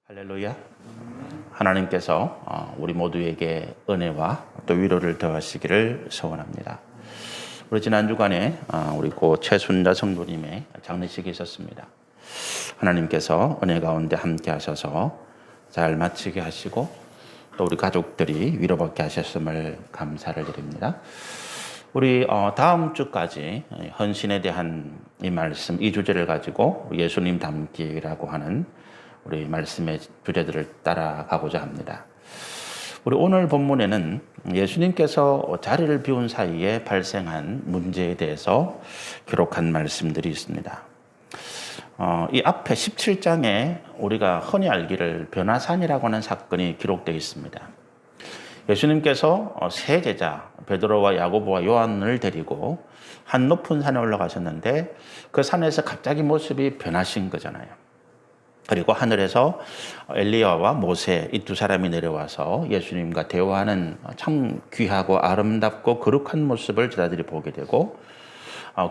할렐루야. 하나님께서 우리 모두에게 은혜와 또 위로를 더하시기를 소원합니다. 우리 지난 주간에 우리 고 최순자 성도님의 장례식이 있었습니다. 하나님께서 은혜 가운데 함께 하셔서 잘 마치게 하시고 또 우리 가족들이 위로받게 하셨음을 감사를 드립니다. 우리 다음 주까지 헌신에 대한 이 말씀, 이 주제를 가지고 예수님 닮기라고 하는 우리 말씀의 주제들을 따라가고자 합니다. 우리 오늘 본문에는 예수님께서 자리를 비운 사이에 발생한 문제에 대해서 기록한 말씀들이 있습니다. 이 앞에 17장에 우리가 흔히 알기를 변화산이라고 하는 사건이 기록되어 있습니다. 예수님께서 세 제자 베드로와 야고보와 요한을 데리고 한 높은 산에 올라가셨는데 그 산에서 갑자기 모습이 변하신 거잖아요. 그리고 하늘에서 엘리야와 모세 이 두 사람이 내려와서 예수님과 대화하는 참 귀하고 아름답고 거룩한 모습을 제자들이 보게 되고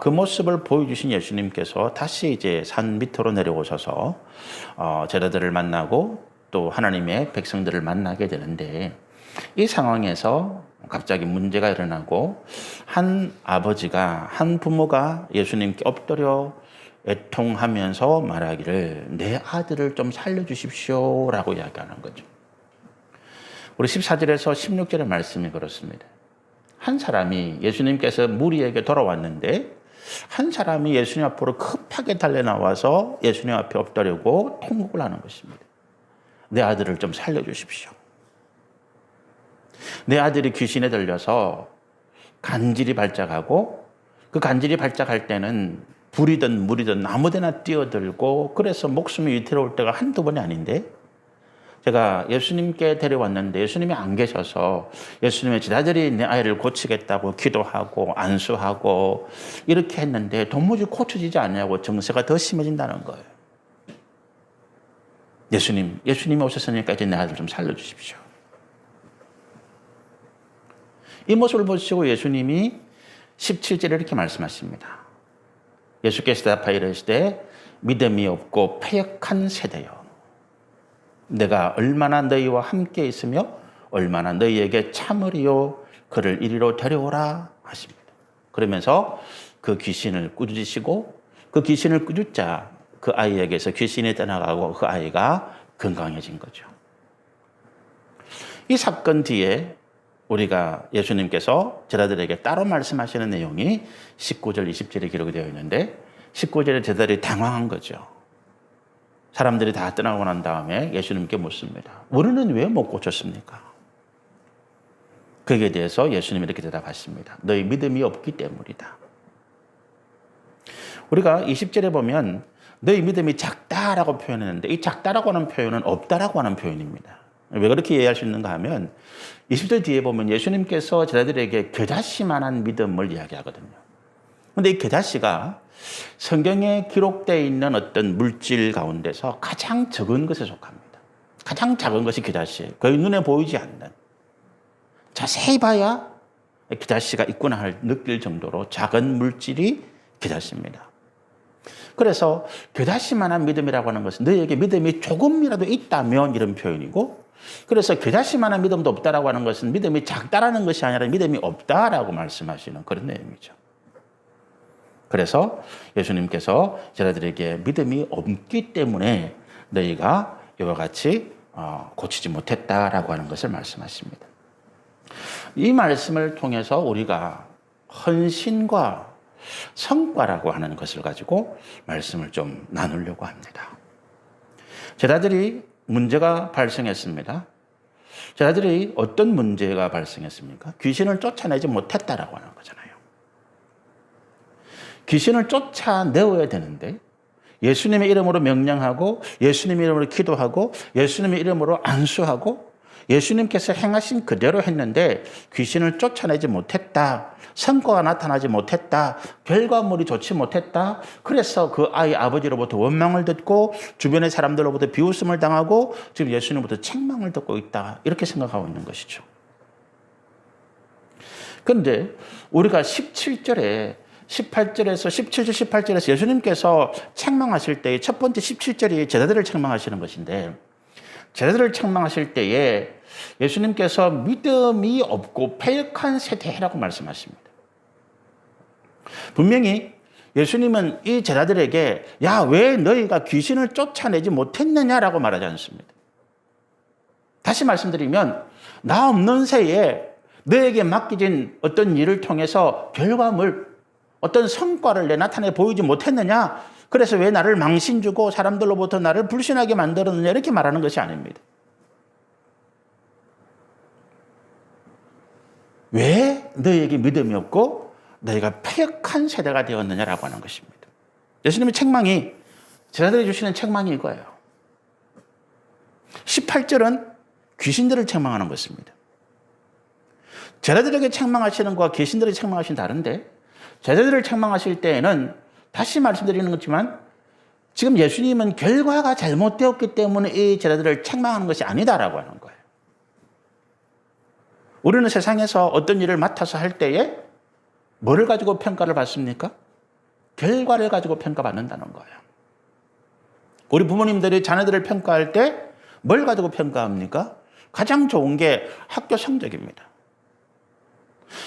그 모습을 보여주신 예수님께서 다시 이제 산 밑으로 내려오셔서 제자들을 만나고 또 하나님의 백성들을 만나게 되는데 이 상황에서 갑자기 문제가 일어나고 한 아버지가 한 부모가 예수님께 엎드려 애통하면서 말하기를 내 아들을 좀 살려주십시오라고 이야기하는 거죠. 우리 14절에서 16절의 말씀이 그렇습니다. 한 사람이 예수님께서 무리에게 돌아왔는데 한 사람이 예수님 앞으로 급하게 달려나와서 예수님 앞에 엎드리고 통곡을 하는 것입니다. 내 아들을 좀 살려주십시오. 내 아들이 귀신에 들려서 간질이 발작하고 그 간질이 발작할 때는 불이든 물이든 아무데나 뛰어들고 그래서 목숨이 위태로울 때가 한두 번이 아닌데 제가 예수님께 데려왔는데 예수님이 안 계셔서 예수님의 제자들이 내 아이를 고치겠다고 기도하고 안수하고 이렇게 했는데 도무지 고쳐지지 않냐고 증세가 더 심해진다는 거예요. 예수님이 오셨으니까 이제 내 아들 좀 살려주십시오. 이 모습을 보시고 예수님이 17절에 이렇게 말씀하십니다. 예수께서 대답하여 이르시되 믿음이 없고 패역한 세대여 내가 얼마나 너희와 함께 있으며 얼마나 너희에게 참으리요 그를 이리로 데려오라 하십니다. 그러면서 그 귀신을 꾸짖으시고 그 귀신을 꾸짖자 그 아이에게서 귀신이 떠나가고 그 아이가 건강해진 거죠. 이 사건 뒤에 우리가 예수님께서 제자들에게 따로 말씀하시는 내용이 19절, 20절에 기록이 되어 있는데 19절에 제자들이 당황한 거죠. 사람들이 다 떠나고 난 다음에 예수님께 묻습니다. 우리는 왜 못 고쳤습니까? 거기에 대해서 예수님이 이렇게 대답하십니다. 너희 믿음이 없기 때문이다. 우리가 20절에 보면 너희 믿음이 작다라고 표현했는데 이 작다라고 하는 표현은 없다라고 하는 표현입니다. 왜 그렇게 이해할 수 있는가 하면 20절 뒤에 보면 예수님께서 제자들에게 겨자씨만한 믿음을 이야기하거든요. 그런데 이 겨자씨가 성경에 기록되어 있는 어떤 물질 가운데서 가장 적은 것에 속합니다. 가장 작은 것이 겨자씨예요. 거의 눈에 보이지 않는. 자세히 봐야 겨자씨가 있구나 느낄 정도로 작은 물질이 겨자씨입니다. 그래서 겨자씨만한 믿음이라고 하는 것은 너희에게 믿음이 조금이라도 있다면 이런 표현이고 그래서 겨자씨만한 믿음도 없다라고 하는 것은 믿음이 작다라는 것이 아니라 믿음이 없다라고 말씀하시는 그런 내용이죠. 그래서 예수님께서 제자들에게 믿음이 없기 때문에 너희가 이와 같이 고치지 못했다라고 하는 것을 말씀하십니다. 이 말씀을 통해서 우리가 헌신과 성과라고 하는 것을 가지고 말씀을 좀 나누려고 합니다. 제자들이 문제가 발생했습니다. 제자들이 어떤 문제가 발생했습니까? 귀신을 쫓아내지 못했다라고 하는 거잖아요. 귀신을 쫓아내어야 되는데 예수님의 이름으로 명령하고 예수님의 이름으로 기도하고 예수님의 이름으로 안수하고 예수님께서 행하신 그대로 했는데 귀신을 쫓아내지 못했다. 성과가 나타나지 못했다. 결과물이 좋지 못했다. 그래서 그 아이 아버지로부터 원망을 듣고 주변의 사람들로부터 비웃음을 당하고 지금 예수님부터 책망을 듣고 있다. 이렇게 생각하고 있는 것이죠. 그런데 우리가 17절에 18절에서 17절 18절에서 예수님께서 책망하실 때 첫 번째 17절이 제자들을 책망하시는 것인데 제자들을 책망하실 때에 예수님께서 믿음이 없고 패역한 세대라고 말씀하십니다. 분명히 예수님은 이 제자들에게 야, 왜 너희가 귀신을 쫓아내지 못했느냐라고 말하지 않습니다. 다시 말씀드리면 나 없는 새에 너에게 맡겨진 어떤 일을 통해서 결과물, 어떤 성과를 내 나타내 보이지 못했느냐? 그래서 왜 나를 망신 주고 사람들로부터 나를 불신하게 만들었느냐? 이렇게 말하는 것이 아닙니다. 왜 너희에게 믿음이 없고 너희가 패역한 세대가 되었느냐라고 하는 것입니다. 예수님의 책망이, 제자들이 주시는 책망이 이거예요. 18절은 귀신들을 책망하는 것입니다. 제자들에게 책망하시는 것과 귀신들에게 책망하시는 다른데, 제자들을 책망하실 때에는 다시 말씀드리는 거지만 지금 예수님은 결과가 잘못되었기 때문에 이 제자들을 책망하는 것이 아니다라고 하는 거예요. 우리는 세상에서 어떤 일을 맡아서 할 때에 뭐를 가지고 평가를 받습니까? 결과를 가지고 평가받는다는 거예요. 우리 부모님들이 자녀들을 평가할 때 뭘 가지고 평가합니까? 가장 좋은 게 학교 성적입니다.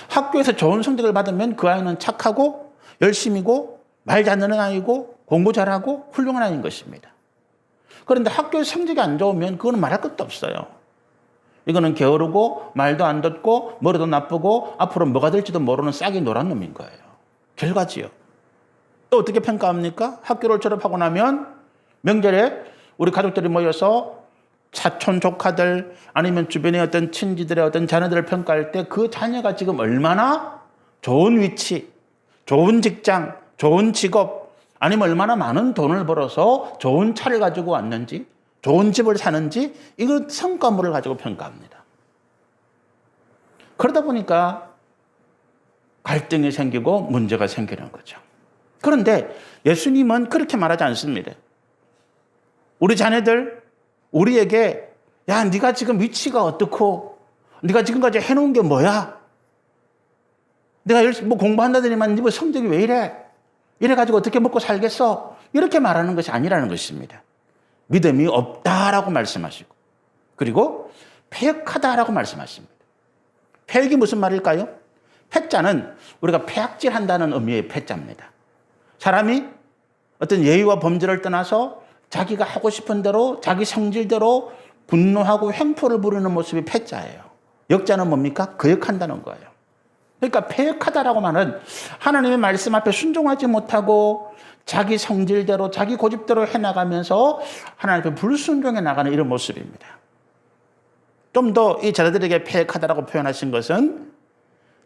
학교에서 좋은 성적을 받으면 그 아이는 착하고 열심히고 말 잘 듣는 아이고 공부 잘하고 훌륭한 아이인 것입니다. 그런데 학교에서 성적이 안 좋으면 그거는 말할 것도 없어요. 이거는 게으르고 말도 안 듣고 머리도 나쁘고 앞으로 뭐가 될지도 모르는 싹이 노란 놈인 거예요. 결과지요. 또 어떻게 평가합니까? 학교를 졸업하고 나면 명절에 우리 가족들이 모여서 사촌 조카들 아니면 주변의 어떤 친지들의 어떤 자녀들을 평가할 때 그 자녀가 지금 얼마나 좋은 위치, 좋은 직장, 좋은 직업, 아니면 얼마나 많은 돈을 벌어서 좋은 차를 가지고 왔는지, 좋은 집을 사는지, 이걸 성과물을 가지고 평가합니다. 그러다 보니까 갈등이 생기고 문제가 생기는 거죠. 그런데 예수님은 그렇게 말하지 않습니다. 우리 자녀들, 우리에게 야, 네가 지금 위치가 어떻고 네가 지금까지 해놓은 게 뭐야? 내가 열심히 뭐 공부한다더니만 네 성적이 왜 이래? 이래가지고 어떻게 먹고 살겠어? 이렇게 말하는 것이 아니라는 것입니다. 믿음이 없다라고 말씀하시고, 그리고 패역하다라고 말씀하십니다. 패역이 무슨 말일까요? 패자는 우리가 패악질한다는 의미의 패자입니다. 사람이 어떤 예의와 범죄를 떠나서 자기가 하고 싶은 대로 자기 성질대로 분노하고 횡포를 부리는 모습이 패자예요. 역자는 뭡니까? 거역한다는 거예요. 그러니까 패역하다라고 말은 하나님의 말씀 앞에 순종하지 못하고 자기 성질대로 자기 고집대로 해나가면서 하나님 앞에 불순종해 나가는 이런 모습입니다. 좀 더 이 제자들에게 패역하다라고 표현하신 것은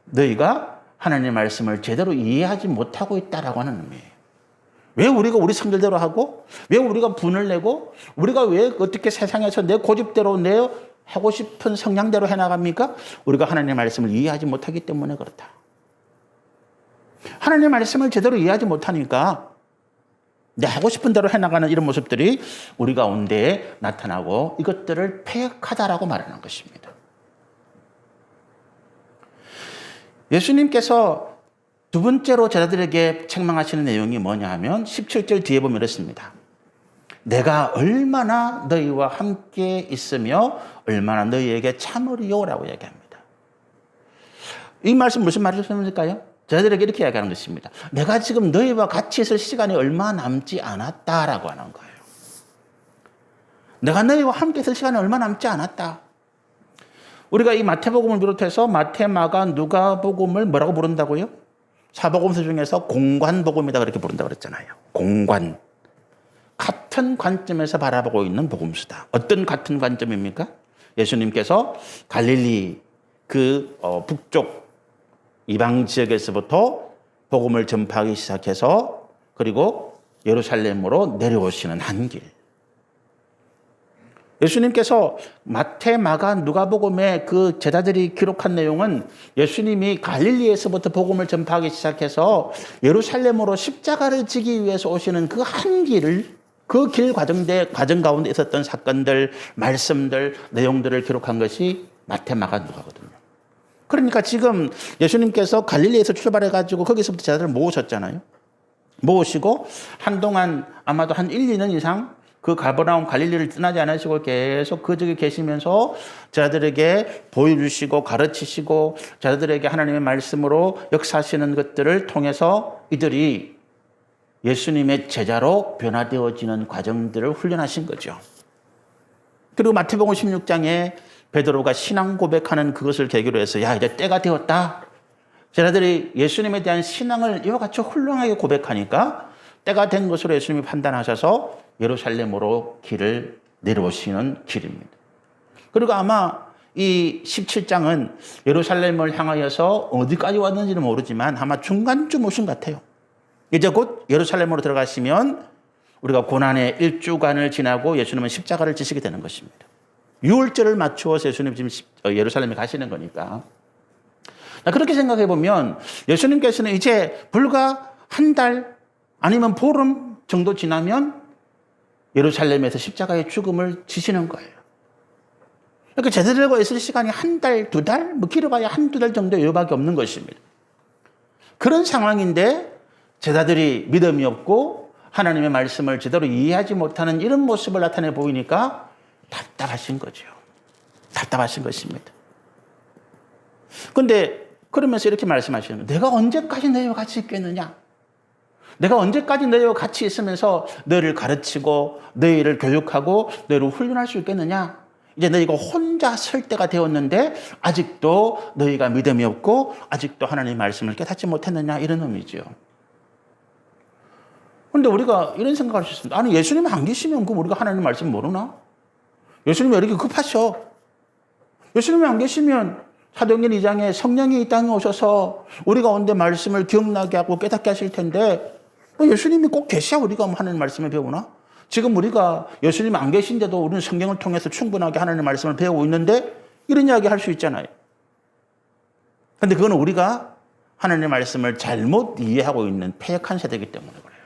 너희가 하나님의 말씀을 제대로 이해하지 못하고 있다라고 하는 의미예요. 왜 우리가 우리 성질대로 하고, 왜 우리가 분을 내고, 우리가 왜 어떻게 세상에서 내 고집대로 내 하고 싶은 성향대로 해나갑니까? 우리가 하나님의 말씀을 이해하지 못하기 때문에 그렇다. 하나님의 말씀을 제대로 이해하지 못하니까 내 하고 싶은 대로 해나가는 이런 모습들이 우리 가운데에 나타나고 이것들을 패역하다라고 말하는 것입니다. 예수님께서 두 번째로 제자들에게 책망하시는 내용이 뭐냐 하면 17절 뒤에 보면 이렇습니다. 내가 얼마나 너희와 함께 있으며 얼마나 너희에게 참으리요라고 얘기합니다. 이 말씀 무슨 말씀일까요? 제자들에게 이렇게 이야기하는 것입니다. 내가 지금 너희와 같이 있을 시간이 얼마 남지 않았다라고 하는 거예요. 내가 너희와 함께 있을 시간이 얼마 남지 않았다. 우리가 이 마태복음을 비롯해서 마태, 마가, 누가복음을 뭐라고 부른다고요? 사복음서 중에서 공관복음이다 그렇게 부른다고 그랬잖아요. 공관. 같은 관점에서 바라보고 있는 복음서다. 어떤 같은 관점입니까? 예수님께서 갈릴리 북쪽 이방 지역에서부터 복음을 전파하기 시작해서 그리고 예루살렘으로 내려오시는 한 길. 예수님께서 마태, 마가, 누가복음의 그 제자들이 기록한 내용은 예수님이 갈릴리에서부터 복음을 전파하기 시작해서 예루살렘으로 십자가를 지기 위해서 오시는 그 한 길을, 그 길 과정 가운데 있었던 사건들, 말씀들, 내용들을 기록한 것이 마태, 마가, 누가거든요. 그러니까 지금 예수님께서 갈릴리에서 출발해가지고 거기서부터 제자들을 모으셨잖아요. 모으시고 한동안 아마도 한 1, 2년 이상 그 가버나움 갈릴리를 떠나지 않으시고 계속 그 지역에 계시면서 제자들에게 보여주시고 가르치시고 제자들에게 하나님의 말씀으로 역사하시는 것들을 통해서 이들이 예수님의 제자로 변화되어지는 과정들을 훈련하신 거죠. 그리고 마태복음 16장에 베드로가 신앙 고백하는 그것을 계기로 해서 야, 이제 때가 되었다. 제자들이 예수님에 대한 신앙을 이와 같이 훌륭하게 고백하니까 때가 된 것으로 예수님이 판단하셔서 예루살렘으로 길을 내려오시는 길입니다. 그리고 아마 이 17장은 예루살렘을 향하여서 어디까지 왔는지는 모르지만 아마 중간쯤 오신 것 같아요. 이제 곧 예루살렘으로 들어가시면 우리가 고난의 1주간을 지나고 예수님은 십자가를 지시게 되는 것입니다. 6월절을 맞추어서 예수님 지금 예루살렘에 가시는 거니까. 그렇게 생각해 보면 예수님께서는 이제 불과 한 달 아니면 보름 정도 지나면 예루살렘에서 십자가의 죽음을 지시는 거예요. 그러니까 제자들과 있을 시간이 한 달, 두 달, 뭐 길어봐야 한두 달 정도 여유밖에 없는 것입니다. 그런 상황인데 제자들이 믿음이 없고 하나님의 말씀을 제대로 이해하지 못하는 이런 모습을 나타내 보이니까 답답하신 거죠. 답답하신 것입니다. 그런데 그러면서 이렇게 말씀하시는 거예요. 내가 언제까지 너희와 같이 있겠느냐? 내가 언제까지 너희와 같이 있으면서 너희를 가르치고 너희를 교육하고 너희를 훈련할 수 있겠느냐? 이제 너희가 혼자 설 때가 되었는데 아직도 너희가 믿음이 없고 아직도 하나님의 말씀을 깨닫지 못했느냐? 이런 의미죠. 그런데 우리가 이런 생각을 할 수 있습니다. 아니, 예수님 안 계시면 그럼 우리가 하나님의 말씀 모르나? 예수님이 왜 이렇게 급하셔? 예수님이 안 계시면 사도행전 2장에 성령이 이 땅에 오셔서 우리 가운데 말씀을 기억나게 하고 깨닫게 하실 텐데 예수님이 꼭 계셔야 우리가 하나님의 말씀을 배우나? 지금 우리가 예수님이 안 계신데도 우리는 성경을 통해서 충분하게 하나님의 말씀을 배우고 있는데 이런 이야기 할 수 있잖아요. 그런데 그건 우리가 하나님의 말씀을 잘못 이해하고 있는 패역한 세대이기 때문에 그래요.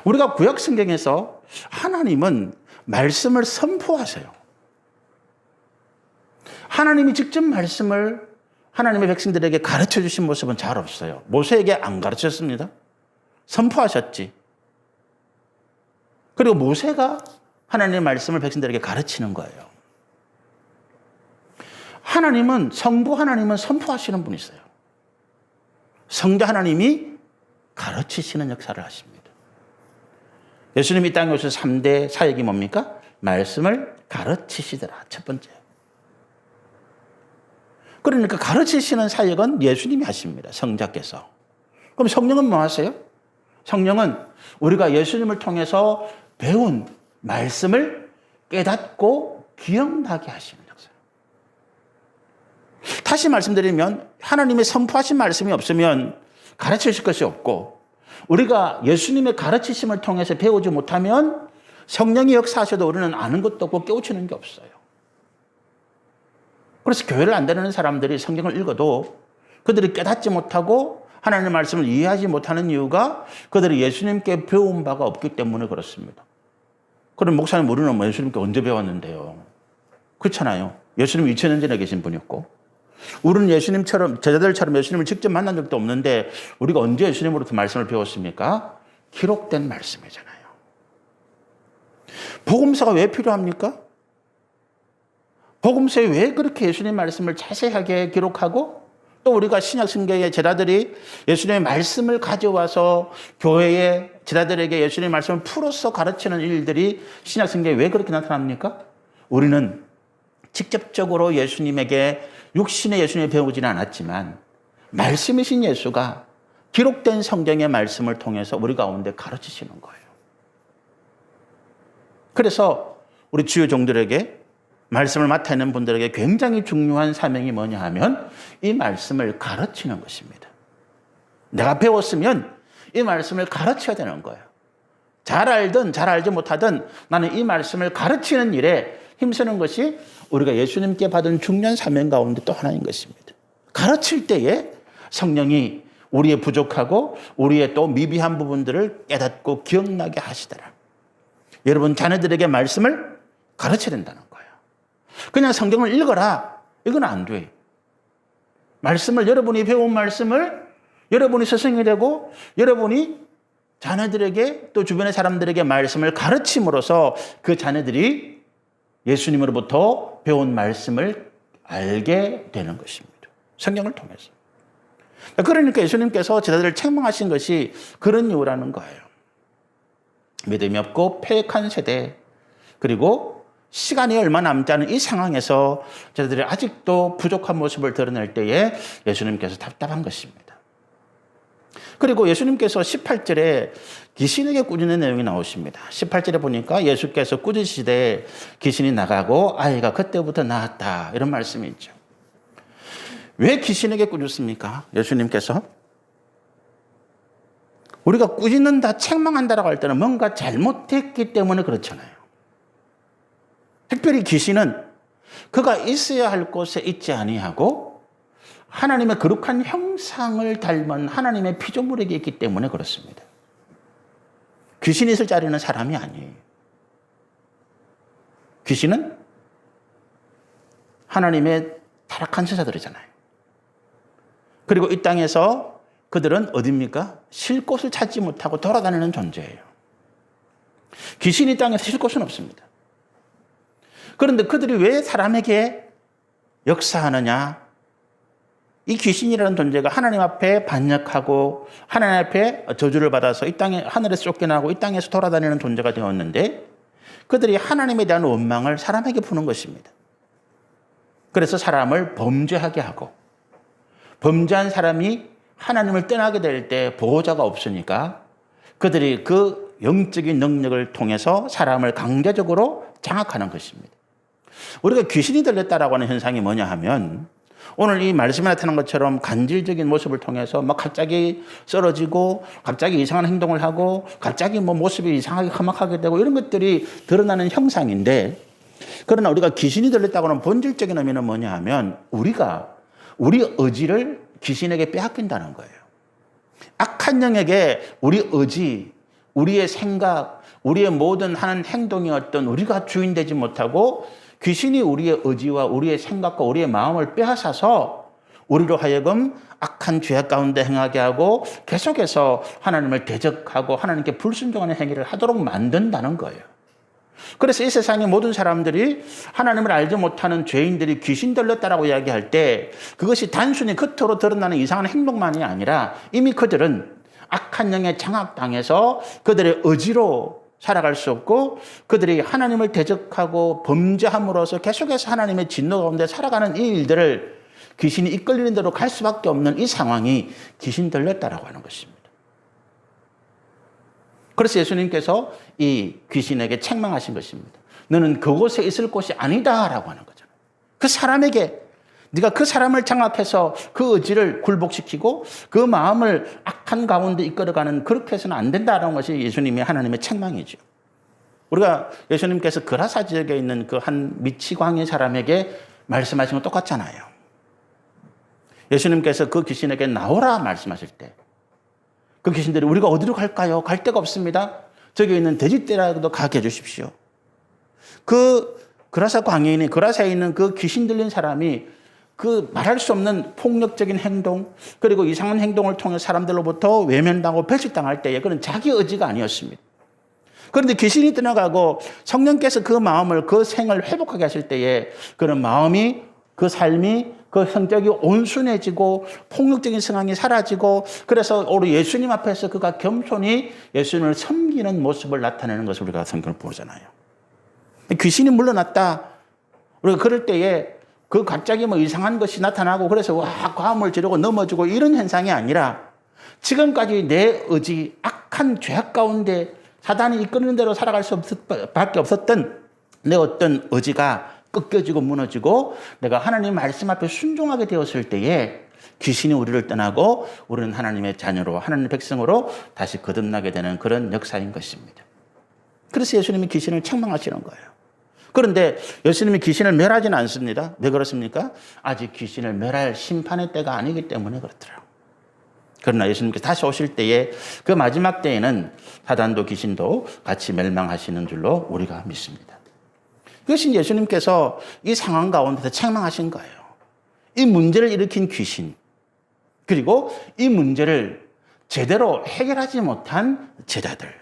우리가 구약 성경에서 하나님은 말씀을 선포하세요. 하나님이 직접 말씀을 하나님의 백성들에게 가르쳐 주신 모습은 잘 없어요. 모세에게 안 가르쳤습니다. 선포하셨지. 그리고 모세가 하나님의 말씀을 백성들에게 가르치는 거예요. 하나님은, 성부 하나님은 선포하시는 분이세요. 성자 하나님이 가르치시는 역사를 하십니다. 예수님이 이 땅에 오셔서 3대 사역이 뭡니까? 말씀을 가르치시더라. 첫 번째. 그러니까 가르치시는 사역은 예수님이 하십니다. 성자께서. 그럼 성령은 뭐 하세요? 성령은 우리가 예수님을 통해서 배운 말씀을 깨닫고 기억나게 하시는 역사예요. 다시 말씀드리면 하나님의 선포하신 말씀이 없으면 가르치실 것이 없고 우리가 예수님의 가르치심을 통해서 배우지 못하면 성령이 역사하셔도 우리는 아는 것도 없고 깨우치는 게 없어요. 그래서 교회를 안 다니는 사람들이 성경을 읽어도 그들이 깨닫지 못하고 하나님의 말씀을 이해하지 못하는 이유가 그들이 예수님께 배운 바가 없기 때문에 그렇습니다. 그럼 목사님 우리는 뭐 예수님께 언제 배웠는데요? 그렇잖아요. 예수님 2000년 전에 계신 분이었고 우리는 예수님처럼 제자들처럼 예수님을 직접 만난 적도 없는데 우리가 언제 예수님으로부터 말씀을 배웠습니까? 기록된 말씀이잖아요. 복음서가 왜 필요합니까? 복음서에 왜 그렇게 예수님 말씀을 자세하게 기록하고 또 우리가 신약 성경의 제자들이 예수님의 말씀을 가져와서 교회에 제자들에게 예수님의 말씀을 풀어서 가르치는 일들이 신약 성경에 왜 그렇게 나타납니까? 우리는 직접적으로 예수님에게 육신의 예수님을 배우지는 않았지만 말씀이신 예수가 기록된 성경의 말씀을 통해서 우리 가운데 가르치시는 거예요. 그래서 우리 주요 종들에게 말씀을 맡아 있는 분들에게 굉장히 중요한 사명이 뭐냐 하면 이 말씀을 가르치는 것입니다. 내가 배웠으면 이 말씀을 가르쳐야 되는 거예요. 잘 알든 잘 알지 못하든 나는 이 말씀을 가르치는 일에 힘쓰는 것이 우리가 예수님께 받은 중요한 사명 가운데 또 하나인 것입니다. 가르칠 때에 성령이 우리의 부족하고 우리의 또 미비한 부분들을 깨닫고 기억나게 하시더라. 여러분 자녀들에게 말씀을 가르쳐야 된다는 거예요. 그냥 성경을 읽어라. 이건 안 돼. 말씀을 여러분이 배운 말씀을 여러분이 스승이 되고 여러분이 자녀들에게 또 주변의 사람들에게 말씀을 가르침으로써 그 자녀들이 예수님으로부터 배운 말씀을 알게 되는 것입니다. 성경을 통해서. 그러니까 예수님께서 제자들을 책망하신 것이 그런 이유라는 거예요. 믿음이 없고 패역한 세대, 그리고 시간이 얼마 남지 않은 이 상황에서 제자들이 아직도 부족한 모습을 드러낼 때에 예수님께서 답답한 것입니다. 그리고 예수님께서 18절에 귀신에게 꾸짖는 내용이 나오십니다. 18절에 보니까 예수께서 꾸짖으시되 귀신이 나가고 아이가 그때부터 나았다, 이런 말씀이 있죠. 왜 귀신에게 꾸짖습니까? 예수님께서 우리가 꾸짖는다, 책망한다라고 할 때는 뭔가 잘못했기 때문에 그렇잖아요. 특별히 귀신은 그가 있어야 할 곳에 있지 아니하고 하나님의 거룩한 형상을 닮은 하나님의 피조물에게 있기 때문에 그렇습니다. 귀신이 있을 자리는 사람이 아니에요. 귀신은 하나님의 타락한 제자들이잖아요. 그리고 이 땅에서 그들은 어디입니까? 쉴 곳을 찾지 못하고 돌아다니는 존재예요. 귀신이 이 땅에서 쉴 곳은 없습니다. 그런데 그들이 왜 사람에게 역사하느냐? 이 귀신이라는 존재가 하나님 앞에 반역하고 하나님 앞에 저주를 받아서 이 땅에 하늘에서 쫓겨나고 이 땅에서 돌아다니는 존재가 되었는데 그들이 하나님에 대한 원망을 사람에게 푸는 것입니다. 그래서 사람을 범죄하게 하고 범죄한 사람이 하나님을 떠나게 될 때 보호자가 없으니까 그들이 그 영적인 능력을 통해서 사람을 강제적으로 장악하는 것입니다. 우리가 귀신이 들렸다라고 하는 현상이 뭐냐 하면 오늘 이 말씀에 나타난 것처럼 간질적인 모습을 통해서 막 갑자기 쓰러지고 갑자기 이상한 행동을 하고 갑자기 뭐 모습이 이상하게 험악하게 되고 이런 것들이 드러나는 형상인데, 그러나 우리가 귀신이 들렸다고 하는 본질적인 의미는 뭐냐 하면 우리 의지를 귀신에게 빼앗긴다는 거예요. 악한 영에게 우리 의지, 우리의 생각, 우리의 모든 하는 행동이 어떤 우리가 주인 되지 못하고 귀신이 우리의 의지와 우리의 생각과 우리의 마음을 빼앗아서 우리로 하여금 악한 죄악 가운데 행하게 하고 계속해서 하나님을 대적하고 하나님께 불순종하는 행위를 하도록 만든다는 거예요. 그래서 이 세상의 모든 사람들이 하나님을 알지 못하는 죄인들이 귀신 들렸다라고 이야기할 때 그것이 단순히 겉으로 드러나는 이상한 행동만이 아니라 이미 그들은 악한 영에 장악당해서 그들의 의지로 살아갈 수 없고 그들이 하나님을 대적하고 범죄함으로써 계속해서 하나님의 진노 가운데 살아가는 이 일들을 귀신이 이끌리는 대로 갈 수밖에 없는 이 상황이 귀신 들렸다라고 하는 것입니다. 그래서 예수님께서 이 귀신에게 책망하신 것입니다. 너는 그곳에 있을 곳이 아니다라고 하는 거잖아요. 그 사람에게 네가 그 사람을 장악해서 그 의지를 굴복시키고 그 마음을 악한 가운데 이끌어가는, 그렇게 해서는 안 된다는 것이 예수님의 하나님의 책망이죠. 우리가 예수님께서 그라사 지역에 있는 그 한 미치광이 사람에게 말씀하신 건 똑같잖아요. 예수님께서 그 귀신에게 나오라 말씀하실 때 그 귀신들이 우리가 어디로 갈까요? 갈 데가 없습니다. 저기 있는 돼지떼라도 가게 해주십시오. 그 그라사에 있는 그 귀신 들린 사람이 그 말할 수 없는 폭력적인 행동 그리고 이상한 행동을 통해 사람들로부터 외면당하고 배척당할 때에 그건 자기 의지가 아니었습니다. 그런데 귀신이 떠나가고 성령께서 그 마음을, 그 생을 회복하게 하실 때에 그런 마음이, 그 삶이, 그 성격이 온순해지고 폭력적인 상황이 사라지고 그래서 오늘 예수님 앞에서 그가 겸손히 예수님을 섬기는 모습을 나타내는 것을 우리가 성경을 보잖아요. 귀신이 물러났다. 우리가 그럴 때에 그 갑자기 뭐 이상한 것이 나타나고 그래서 와 과음을 지르고 넘어지고 이런 현상이 아니라 지금까지 내 의지, 악한 죄악 가운데 사단이 이끄는 대로 살아갈 수밖에 없었던 내 어떤 의지가 꺾여지고 무너지고 내가 하나님 말씀 앞에 순종하게 되었을 때에 귀신이 우리를 떠나고 우리는 하나님의 자녀로, 하나님의 백성으로 다시 거듭나게 되는 그런 역사인 것입니다. 그래서 예수님이 귀신을 책망하시는 거예요. 그런데 예수님이 귀신을 멸하지는 않습니다. 왜 그렇습니까? 아직 귀신을 멸할 심판의 때가 아니기 때문에 그렇더라고요. 그러나 예수님께서 다시 오실 때에 그 마지막 때에는 사단도 귀신도 같이 멸망하시는 줄로 우리가 믿습니다. 이것이 예수님께서 이 상황 가운데서 책망하신 거예요. 이 문제를 일으킨 귀신, 그리고 이 문제를 제대로 해결하지 못한 제자들.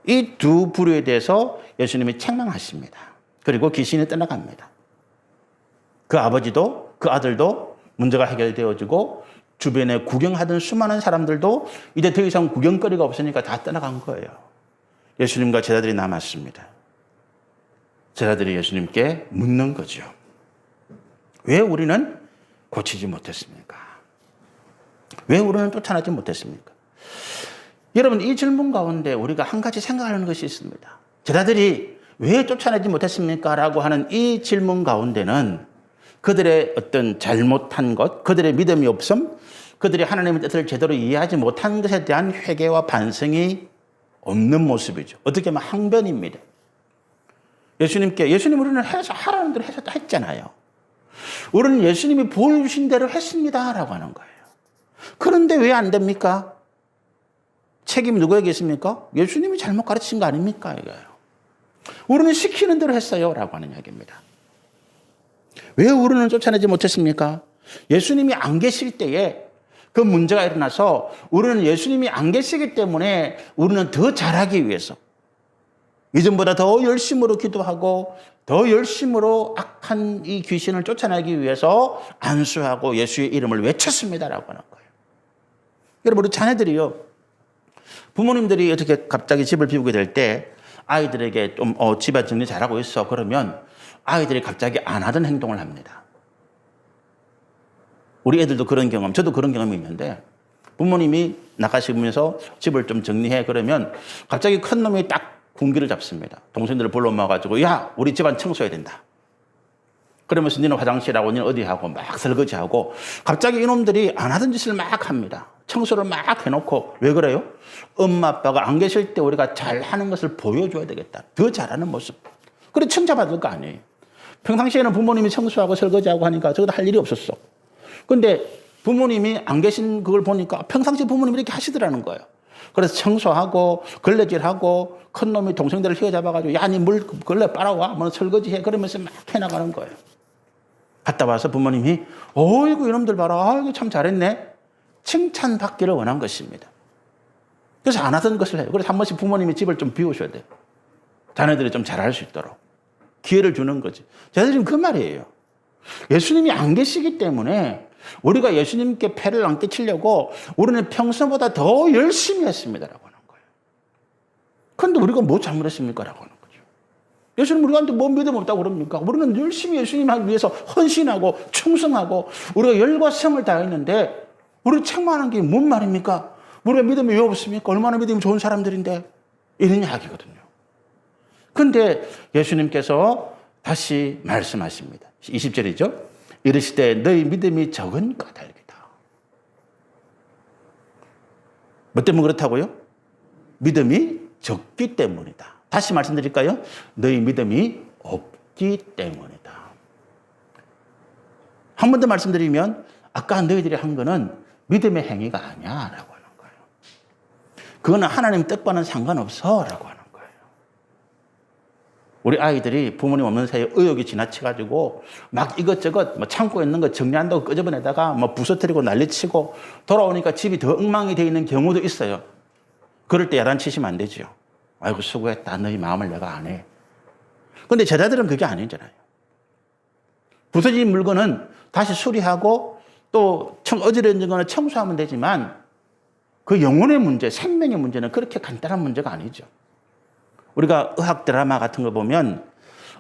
이 두 부류에 대해서 예수님이 책망하십니다. 그리고 귀신이 떠나갑니다. 그 아버지도 그 아들도 문제가 해결되어지고 주변에 구경하던 수많은 사람들도 이제 더 이상 구경거리가 없으니까 다 떠나간 거예요. 예수님과 제자들이 남았습니다. 제자들이 예수님께 묻는 거죠. 왜 우리는 고치지 못했습니까? 왜 우리는 쫓아내지 못했습니까? 여러분, 이 질문 가운데 우리가 한 가지 생각하는 것이 있습니다. 제자들이 왜 쫓아내지 못했습니까? 라고 하는 이 질문 가운데는 그들의 어떤 잘못한 것, 그들의 믿음이 없음, 그들이 하나님의 뜻을 제대로 이해하지 못한 것에 대한 회개와 반성이 없는 모습이죠. 어떻게 보면 항변입니다. 예수님 우리는 해서 하라는 대로 해서 했잖아요. 우리는 예수님이 보여주신 대로 했습니다. 라고 하는 거예요. 그런데 왜 안 됩니까? 책임이 누구에게 있습니까? 예수님이 잘못 가르친 거 아닙니까? 이거예요. 우리는 시키는 대로 했어요. 라고 하는 이야기입니다. 왜 우리는 쫓아내지 못했습니까? 예수님이 안 계실 때에 그 문제가 일어나서 우리는 예수님이 안 계시기 때문에 우리는 더 잘하기 위해서 이전보다 더 열심으로 기도하고 더 열심으로 악한 이 귀신을 쫓아내기 위해서 안수하고 예수의 이름을 외쳤습니다라고 하는 거예요. 여러분, 우리 자녀들이요. 부모님들이 어떻게 갑자기 집을 비우게 될 때 아이들에게 좀 집안 정리 잘하고 있어. 그러면 아이들이 갑자기 안 하던 행동을 합니다. 우리 애들도 그런 경험, 저도 그런 경험이 있는데 부모님이 나가시면서 집을 좀 정리해 그러면 갑자기 큰 놈이 딱 군기를 잡습니다. 동생들을 불러 모아가지고 야, 우리 집안 청소해야 된다. 그러면서 니는 화장실하고 니는 어디하고 막 설거지하고 갑자기 이놈들이 안 하던 짓을 막 합니다. 청소를 막 해놓고 왜 그래요? 엄마 아빠가 안 계실 때 우리가 잘하는 것을 보여줘야 되겠다. 더 잘하는 모습. 그래 칭찬받을 거 아니에요. 평상시에는 부모님이 청소하고 설거지하고 하니까 저것도 할 일이 없었어. 근데 부모님이 안 계신 그걸 보니까 평상시 부모님이 이렇게 하시더라는 거예요. 그래서 청소하고 걸레질하고 큰 놈이 동생들을 휘어잡아가지고 야, 니 물 걸레 빨아와. 뭐 설거지해. 그러면서 막 해나가는 거예요. 갔다 와서 부모님이 어이구 이놈들 봐라. 아이고 참 잘했네. 칭찬받기를 원한 것입니다. 그래서 안 하던 것을 해요. 그래서 한 번씩 부모님이 집을 좀 비우셔야 돼요. 자녀들이 좀 잘할 수 있도록. 기회를 주는 거지. 제가 지금 그 말이에요. 예수님이 안 계시기 때문에 우리가 예수님께 폐를 안 끼치려고 우리는 평소보다 더 열심히 했습니다라고 하는 거예요. 그런데 우리가 뭐 잘못했습니까? 라고 하는 거죠. 예수님 우리한테 뭐 믿음 없다고 그럽니까? 우리는 열심히 예수님을 위해서 헌신하고 충성하고 우리가 열과 성을 다했는데 우리를 책망하는 게 뭔 말입니까? 우리가 믿음이 왜 없습니까? 얼마나 믿음이 좋은 사람들인데 이런 이야기거든요. 그런데 예수님께서 다시 말씀하십니다. 20절이죠. 이르시되 너희 믿음이 적은 까닭이다. 뭐 때문에 그렇다고요? 믿음이 적기 때문이다. 다시 말씀드릴까요? 너희 믿음이 없기 때문이다. 한 번 더 말씀드리면 아까 너희들이 한 거는 믿음의 행위가 아니야 라고 하는 거예요. 그거는 하나님 뜻과는 상관없어 라고 하는 거예요. 우리 아이들이 부모님 없는 사이에 의욕이 지나쳐가지고 막 이것저것 뭐 창고에 있는 거 정리한다고 끄집어내다가 뭐 부서뜨리고 난리치고 돌아오니까 집이 더 엉망이 되어 있는 경우도 있어요. 그럴 때 야단치시면 안 되죠. 아이고 수고했다. 너희 마음을 내가 안 해. 그런데 제자들은 그게 아니잖아요. 부서진 물건은 다시 수리하고 또 어지러진 거는 청소하면 되지만 그 영혼의 문제, 생명의 문제는 그렇게 간단한 문제가 아니죠. 우리가 의학 드라마 같은 거 보면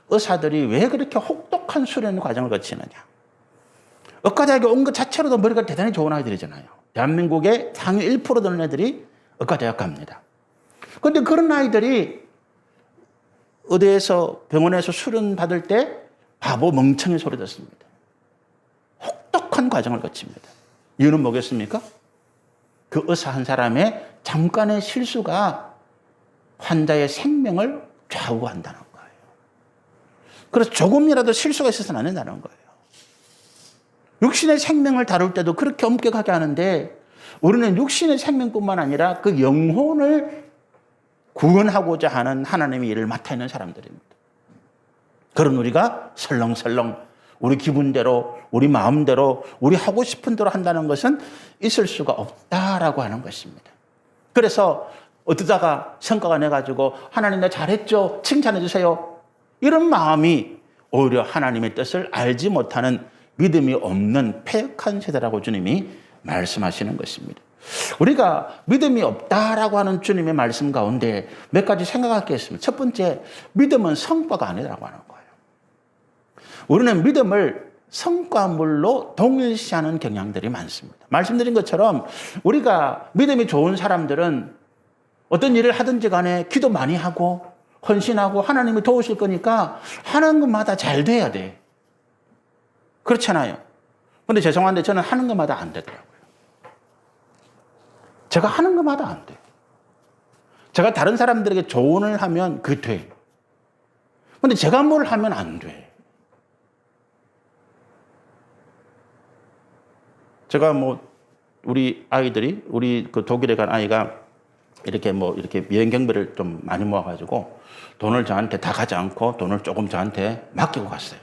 의사들이 왜 그렇게 혹독한 수련 과정을 거치느냐. 의과대학에 온 것 자체로도 머리가 대단히 좋은 아이들이잖아요. 대한민국의 상위 1% 되는 애들이 의과대학 갑니다. 그런데 그런 아이들이 의대에서 병원에서 수련 받을 때 바보 멍청이 소리 듣습니다. 혹독한 과정을 거칩니다. 이유는 뭐겠습니까? 그 의사 한 사람의 잠깐의 실수가 환자의 생명을 좌우한다는 거예요. 그래서 조금이라도 실수가 있어서는 안 된다는 거예요. 육신의 생명을 다룰 때도 그렇게 엄격하게 하는데 우리는 육신의 생명뿐만 아니라 그 영혼을 구원하고자 하는 하나님의 일을 맡아 있는 사람들입니다. 그런 우리가 설렁설렁 우리 기분대로, 우리 마음대로, 우리 하고 싶은 대로 한다는 것은 있을 수가 없다라고 하는 것입니다. 그래서 어쩌다가 성과가 내가지고 하나님 나 잘했죠? 칭찬해 주세요. 이런 마음이 오히려 하나님의 뜻을 알지 못하는 믿음이 없는 패역한 세대라고 주님이 말씀하시는 것입니다. 우리가 믿음이 없다라고 하는 주님의 말씀 가운데 몇 가지 생각할 게 있습니다. 첫 번째, 믿음은 성과가 아니라고 하는 거예요. 우리는 믿음을 성과물로 동일시하는 경향들이 많습니다. 말씀드린 것처럼 우리가 믿음이 좋은 사람들은 어떤 일을 하든지 간에 기도 많이 하고 헌신하고 하나님이 도우실 거니까 하는 것마다 잘 돼야 돼. 그렇잖아요. 그런데 죄송한데 저는 하는 것마다 안 되더라고요. 제가 하는 것마다 안 돼요. 제가 다른 사람들에게 조언을 하면 그게 돼. 그런데 제가 뭘 하면 안 돼. 제가 우리 아이들이, 우리 그 독일에 간 아이가 이렇게 여행 경비를 좀 많이 모아가지고 돈을 저한테 다 가지 않고 돈을 조금 저한테 맡기고 갔어요.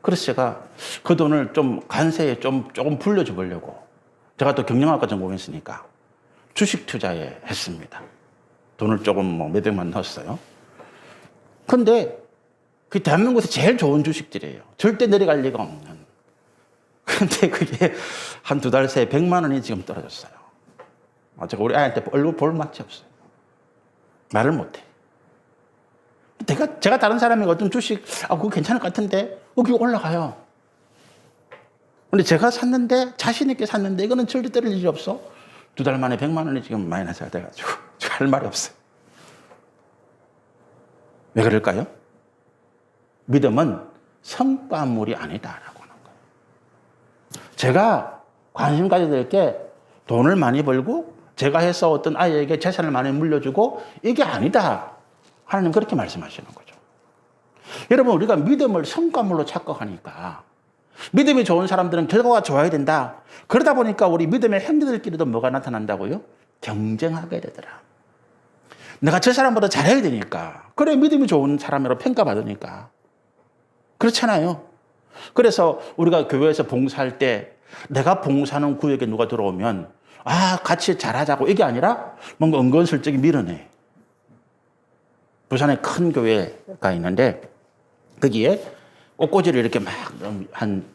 그래서 제가 그 돈을 좀 관세에 조금 불려줘 보려고 제가 또 경영학과 전공했으니까 주식 투자에 했습니다. 돈을 조금 몇백만 넣었어요. 근데 그 대한민국에서 제일 좋은 주식들이에요. 절대 내려갈 리가 없는. 근데 그게 한 두 달 새에 100만 원이 지금 떨어졌어요. 제가 우리 아이한테 얼굴 볼 맛이 없어요. 말을 못해. 제가 다른 사람이 어떤 주식, 그거 괜찮을 것 같은데, 그게 올라가요. 근데 제가 샀는데, 자신있게 샀는데, 이거는 절대 떨어질 일이 없어. 두 달 만에 100만 원이 지금 마이너스가 돼가지고, 할 말이 없어요. 왜 그럴까요? 믿음은 성과물이 아니다라고 하는 거예요. 제가 관심 가져야 될 게 돈을 많이 벌고, 제가 해서 어떤 아이에게 재산을 많이 물려주고, 이게 아니다. 하나님 그렇게 말씀하시는 거죠. 여러분, 우리가 믿음을 성과물로 착각하니까 믿음이 좋은 사람들은 결과가 좋아야 된다. 그러다 보니까 우리 믿음의 형제들끼리도 뭐가 나타난다고요? 경쟁하게 되더라. 내가 저 사람보다 잘해야 되니까. 그래, 믿음이 좋은 사람으로 평가받으니까. 그렇잖아요. 그래서 우리가 교회에서 봉사할 때 내가 봉사하는 구역에 누가 들어오면 같이 잘하자고 이게 아니라 뭔가 은근슬쩍 밀어내. 부산에 큰 교회가 있는데 거기에 꽃꽂이를 이렇게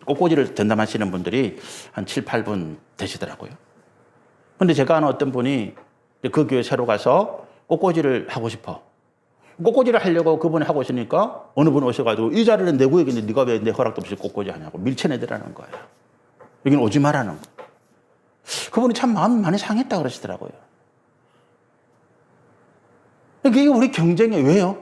꽃꽂이를 전담하시는 분들이 한 7, 8분 되시더라고요. 근데 제가 아는 어떤 분이 그 교회 새로 가서 꽃꽂이를 하고 싶어. 꽃꽂이를 하려고 그분이 하고 있으니까 어느 분 오셔가지고 이 자리는 내 구역인데 네가 왜 내 허락도 없이 꽃꽂이 하냐고 밀쳐내더라는 거예요. 여기는 오지 말라는 거예요. 그분이 참 마음이 많이 상했다 그러시더라고요. 이게 우리 경쟁이 왜요?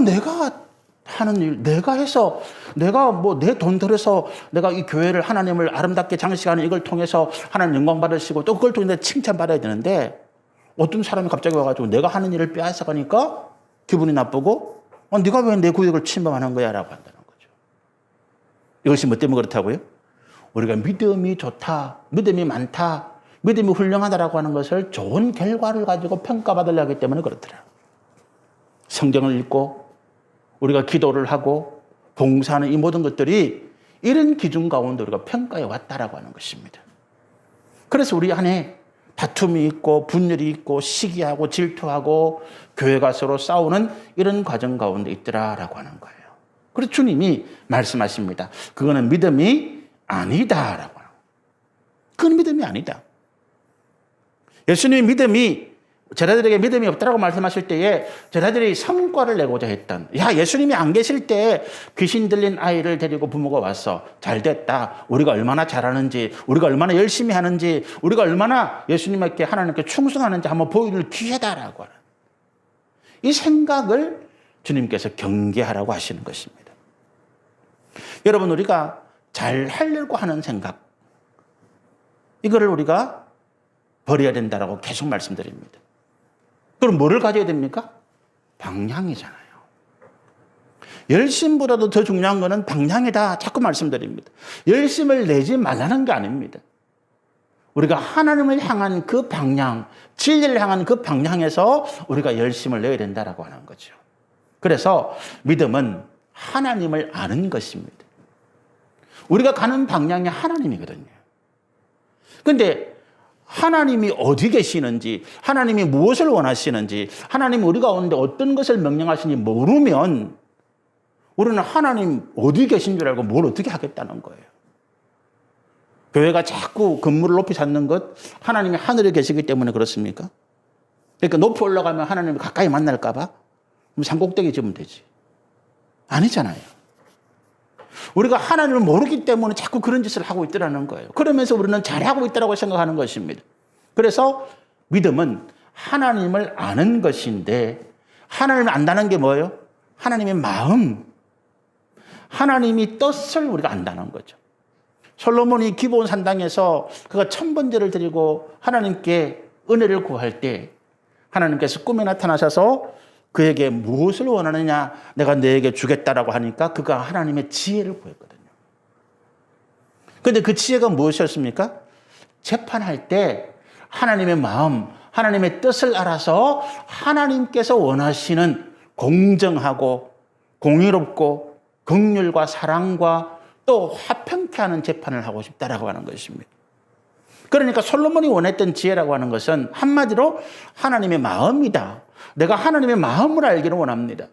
내가 하는 일, 내가 해서, 내가 내 돈 들여서 내가 이 교회를 하나님을 아름답게 장식하는 이걸 통해서 하나님 영광 받으시고 또 그걸 통해서 칭찬받아야 되는데 어떤 사람이 갑자기 와가지고 내가 하는 일을 빼앗아가니까 기분이 나쁘고 네가 왜 내 구역을 침범하는 거야? 라고 한다는 거죠. 이것이 뭐 때문에 그렇다고요? 우리가 믿음이 좋다, 믿음이 많다, 믿음이 훌륭하다라고 하는 것을 좋은 결과를 가지고 평가받으려 하기 때문에 그렇더라. 성경을 읽고 우리가 기도를 하고 봉사하는 이 모든 것들이 이런 기준 가운데 우리가 평가해 왔다라고 하는 것입니다. 그래서 우리 안에 다툼이 있고 분열이 있고 시기하고 질투하고 교회가 서로 싸우는 이런 과정 가운데 있더라라고 하는 거예요. 그래서 주님이 말씀하십니다. 그거는 믿음이 아니다라고 하는 거예요. 그건 믿음이 아니다. 예수님이 믿음이 제자들에게 믿음이 없다라고 말씀하실 때에 제자들이 성과를 내고자 했던 예수님이 안 계실 때 귀신 들린 아이를 데리고 부모가 와서 잘 됐다. 우리가 얼마나 잘하는지 우리가 얼마나 열심히 하는지 우리가 얼마나 예수님께 하나님께 충성하는지 한번 보여줄 기회다라고 하는 이 생각을 주님께서 경계하라고 하시는 것입니다. 여러분 우리가 잘 하려고 하는 생각 이거를 우리가 버려야 된다라고 계속 말씀드립니다. 그럼 뭐를 가져야 됩니까? 방향이잖아요. 열심보다도 더 중요한 것은 방향이다. 자꾸 말씀드립니다. 열심을 내지 말라는 게 아닙니다. 우리가 하나님을 향한 그 방향, 진리를 향한 그 방향에서 우리가 열심을 내야 된다라고 하는 거죠. 그래서 믿음은 하나님을 아는 것입니다. 우리가 가는 방향이 하나님이거든요. 그런데 하나님이 어디 계시는지, 하나님이 무엇을 원하시는지, 하나님이 우리 가운데 어떤 것을 명령하시는지 모르면 우리는 하나님 어디 계신 줄 알고 뭘 어떻게 하겠다는 거예요. 교회가 자꾸 건물을 높이 쌓는 것, 하나님이 하늘에 계시기 때문에 그렇습니까? 그러니까 높이 올라가면 하나님이 가까이 만날까 봐? 그럼 산꼭대기 지으면 되지. 아니잖아요. 우리가 하나님을 모르기 때문에 자꾸 그런 짓을 하고 있더라는 거예요. 그러면서 우리는 잘하고 있다고 생각하는 것입니다. 그래서 믿음은 하나님을 아는 것인데, 하나님을 안다는 게 뭐예요? 하나님의 마음, 하나님이 뜻을 우리가 안다는 거죠. 솔로몬이 기브온 산당에서 그가 천번제를 드리고 하나님께 은혜를 구할 때 하나님께서 꿈에 나타나셔서 그에게 무엇을 원하느냐, 내가 너에게 주겠다라고 하니까 그가 하나님의 지혜를 구했거든요. 그런데 그 지혜가 무엇이었습니까? 재판할 때 하나님의 마음, 하나님의 뜻을 알아서 하나님께서 원하시는 공정하고 공의롭고 긍휼과 사랑과 또 화평케 하는 재판을 하고 싶다라고 하는 것입니다. 그러니까 솔로몬이 원했던 지혜라고 하는 것은 한마디로 하나님의 마음이다. 내가 하나님의 마음을 알기를 원합니다.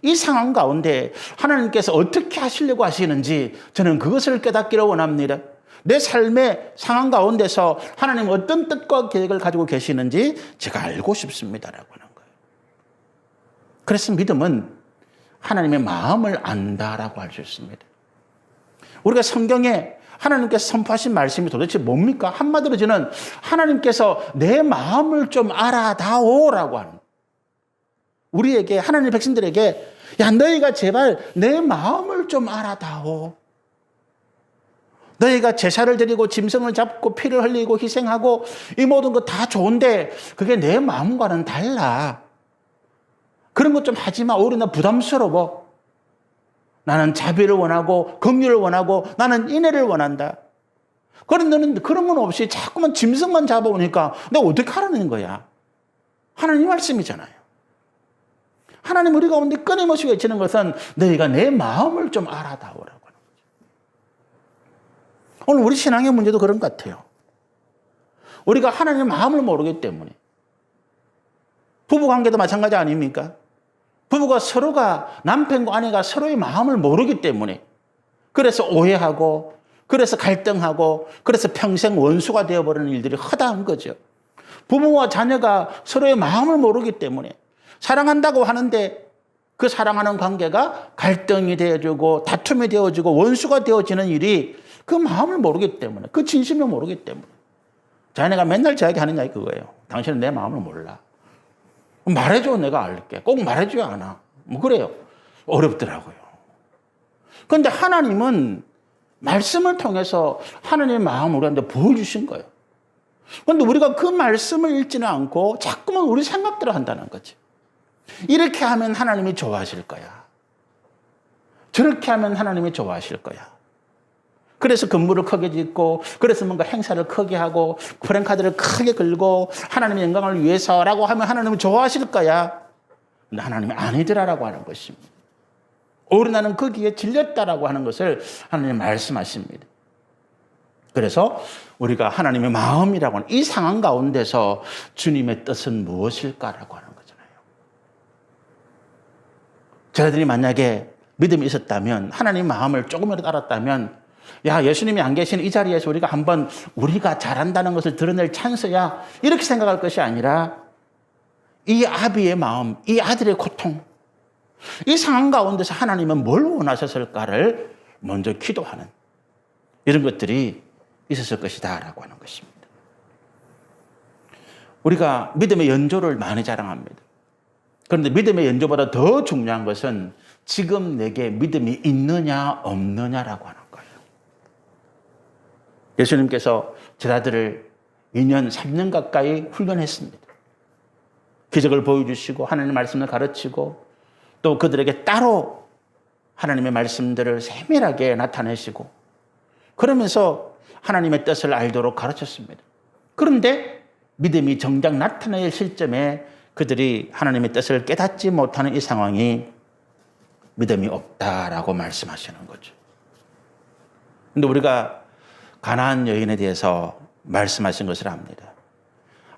이 상황 가운데 하나님께서 어떻게 하시려고 하시는지 저는 그것을 깨닫기를 원합니다. 내 삶의 상황 가운데서 하나님 어떤 뜻과 계획을 가지고 계시는지 제가 알고 싶습니다라고 하는 거예요. 그래서 믿음은 하나님의 마음을 안다라고 할 수 있습니다. 우리가 성경에 하나님께서 선포하신 말씀이 도대체 뭡니까? 한마디로 저는 하나님께서 내 마음을 좀 알아다오라고 하는, 우리에게, 하나님 백성들에게, 야, 너희가 제발 내 마음을 좀 알아다오. 너희가 제사를 드리고 짐승을 잡고 피를 흘리고 희생하고 이 모든 거 다 좋은데 그게 내 마음과는 달라. 그런 것 좀 하지 마. 오히려 나 부담스러워. 나는 자비를 원하고 긍휼을 원하고 나는 인애를 원한다. 그런데 너는 그런 건 없이 자꾸만 짐승만 잡아오니까 내가 어떻게 하라는 거야? 하나님 말씀이잖아요. 하나님 우리 가운데 끊임없이 외치는 것은 너희가 내 마음을 좀 알아다오라고 하는 거죠. 오늘 우리 신앙의 문제도 그런 것 같아요. 우리가 하나님의 마음을 모르기 때문에, 부부관계도 마찬가지 아닙니까? 부부가 서로가, 남편과 아내가 서로의 마음을 모르기 때문에 그래서 오해하고 그래서 갈등하고 그래서 평생 원수가 되어버리는 일들이 허다한 거죠. 부모와 자녀가 서로의 마음을 모르기 때문에 사랑한다고 하는데 그 사랑하는 관계가 갈등이 되어지고 다툼이 되어지고 원수가 되어지는 일이 그 마음을 모르기 때문에, 그 진심을 모르기 때문에. 자네가 맨날 저에게 하는 이야기 그거예요. 당신은 내 마음을 몰라. 말해줘, 내가 알게. 꼭 말해줘야 하나. 뭐 그래요. 어렵더라고요. 그런데 하나님은 말씀을 통해서 하나님의 마음을 우리한테 보여주신 거예요. 그런데 우리가 그 말씀을 읽지는 않고 자꾸만 우리 생각대로 한다는 거지. 이렇게 하면 하나님이 좋아하실 거야. 저렇게 하면 하나님이 좋아하실 거야. 그래서 건물을 크게 짓고, 그래서 뭔가 행사를 크게 하고, 프랜카드를 크게 걸고, 하나님의 영광을 위해서라고 하면 하나님은 좋아하실 거야. 근데 하나님이 아니더라라고 하는 것입니다. 오히려 나는 거기에 질렸다라고 하는 것을 하나님 말씀하십니다. 그래서 우리가 하나님의 마음이라고 하는 이 상황 가운데서 주님의 뜻은 무엇일까라고 하는 거잖아요. 저희들이 만약에 믿음이 있었다면, 하나님 마음을 조금이라도 알았다면, 야, 예수님이 안 계시는 이 자리에서 우리가 한번 우리가 잘한다는 것을 드러낼 찬스야, 이렇게 생각할 것이 아니라 이 아비의 마음, 이 아들의 고통, 이 상황 가운데서 하나님은 뭘 원하셨을까를 먼저 기도하는 이런 것들이 있었을 것이다 라고 하는 것입니다. 우리가 믿음의 연조를 많이 자랑합니다. 그런데 믿음의 연조보다 더 중요한 것은 지금 내게 믿음이 있느냐 없느냐라고 하는 거예요. 예수님께서 제자들을 2년, 3년 가까이 훈련했습니다. 기적을 보여주시고 하나님의 말씀을 가르치고 또 그들에게 따로 하나님의 말씀들을 세밀하게 나타내시고 그러면서 하나님의 뜻을 알도록 가르쳤습니다. 그런데 믿음이 정작 나타낼 시점에 그들이 하나님의 뜻을 깨닫지 못하는 이 상황이 믿음이 없다라고 말씀하시는 거죠. 근데 우리가 가나안 여인에 대해서 말씀하신 것을 압니다.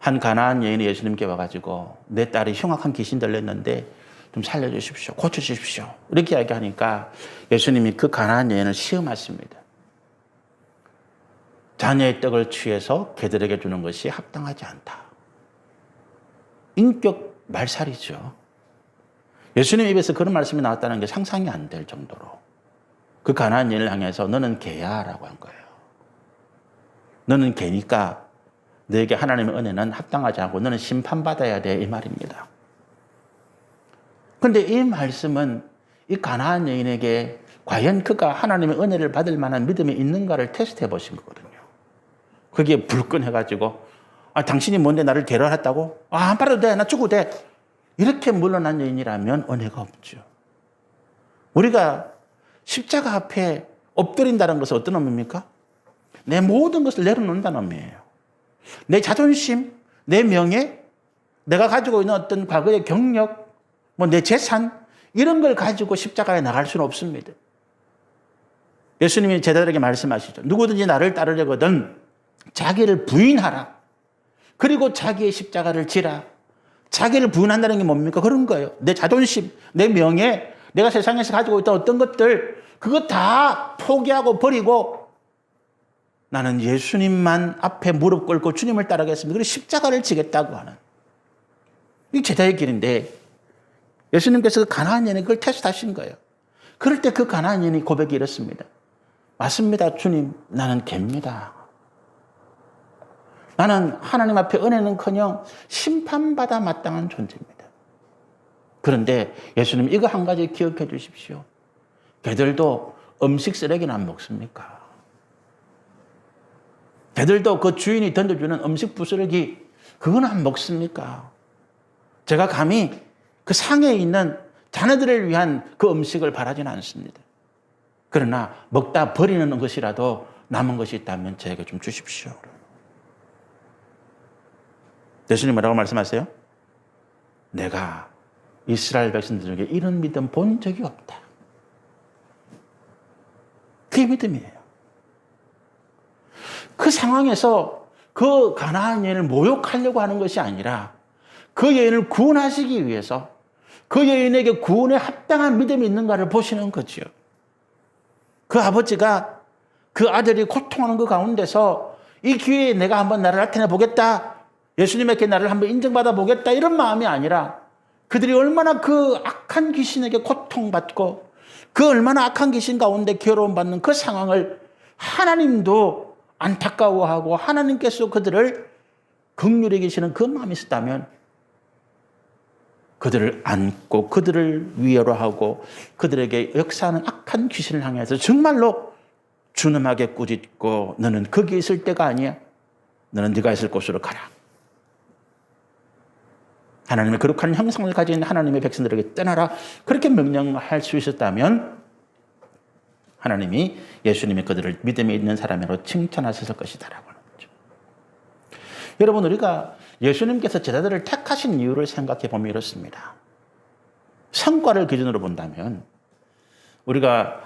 한 가나안 여인이 예수님께 와가지고 내 딸이 흉악한 귀신 들렸는데 좀 살려주십시오. 고쳐주십시오. 이렇게 이야기하니까 예수님이 그 가나안 여인을 시험하십니다. 자녀의 떡을 취해서 개들에게 주는 것이 합당하지 않다. 인격 말살이죠. 예수님 입에서 그런 말씀이 나왔다는 게 상상이 안 될 정도로 그 가나안 여인을 향해서 너는 개야 라고 한 거예요. 너는 개니까 너에게 하나님의 은혜는 합당하지 않고 너는 심판받아야 돼 이 말입니다. 그런데 이 말씀은 이 가나안 여인에게 과연 그가 하나님의 은혜를 받을 만한 믿음이 있는가를 테스트해 보신 거거든요. 그게 불끈해가지고 당신이 뭔데 나를 데려왔다고? 안 팔아도 돼. 나 죽어도 돼. 이렇게 물러난 여인이라면 은혜가 없죠. 우리가 십자가 앞에 엎드린다는 것은 어떤 의미입니까? 내 모든 것을 내려놓는다는 의미예요. 내 자존심, 내 명예, 내가 가지고 있는 어떤 과거의 경력, 내 재산 이런 걸 가지고 십자가에 나갈 수는 없습니다. 예수님이 제자들에게 말씀하시죠. 누구든지 나를 따르려거든 자기를 부인하라. 그리고 자기의 십자가를 지라. 자기를 부인한다는 게 뭡니까? 그런 거예요. 내 자존심, 내 명예, 내가 세상에서 가지고 있던 어떤 것들 그거 다 포기하고 버리고 나는 예수님만 앞에 무릎 꿇고 주님을 따르겠습니다. 그리고 십자가를 지겠다고 하는 이 제자의 길인데 예수님께서 그 가나안 여인이 그걸 테스트하신 거예요. 그럴 때 그 가나안 여인이 고백이 이렇습니다. 맞습니다. 주님, 나는 개입니다. 나는 하나님 앞에 은혜는커녕 심판받아 마땅한 존재입니다. 그런데 예수님 이거 한 가지 기억해 주십시오. 개들도 음식 쓰레기는 안 먹습니까? 개들도 그 주인이 던져주는 음식 부스러기 그건 안 먹습니까? 제가 감히 그 상에 있는 자녀들을 위한 그 음식을 바라지는 않습니다. 그러나 먹다 버리는 것이라도 남은 것이 있다면 저에게 좀 주십시오. 예수님 뭐라고 말씀하세요? 내가 이스라엘 백성들 중에 이런 믿음 본 적이 없다. 그게 믿음이에요. 그 상황에서 그 가나안 여인을 모욕하려고 하는 것이 아니라 그 여인을 구원하시기 위해서 그 여인에게 구원에 합당한 믿음이 있는가를 보시는 거죠. 그 아버지가 그 아들이 고통하는 그 가운데서 이 기회에 내가 한번 나를 나타내 보겠다. 예수님에게 나를 한번 인정받아 보겠다. 이런 마음이 아니라 그들이 얼마나 그 악한 귀신에게 고통받고 그 얼마나 악한 귀신 가운데 괴로움받는 그 상황을 하나님도 안타까워하고 하나님께서 그들을 긍휼히 계시는 그 마음이 있었다면 그들을 안고 그들을 위로하고 그들에게 역사하는 악한 귀신을 향해서 정말로 준엄하게 꾸짖고 너는 거기 있을 때가 아니야. 너는 네가 있을 곳으로 가라. 하나님의 거룩한 형상을 가진 하나님의 백성들에게 떠나라. 그렇게 명령할 수 있었다면 하나님이 예수님이 그들을 믿음이 있는 사람으로 칭찬하셨을 것이다라고 하는 거죠. 여러분 우리가 예수님께서 제자들을 택하신 이유를 생각해 보면 이렇습니다. 성과를 기준으로 본다면 우리가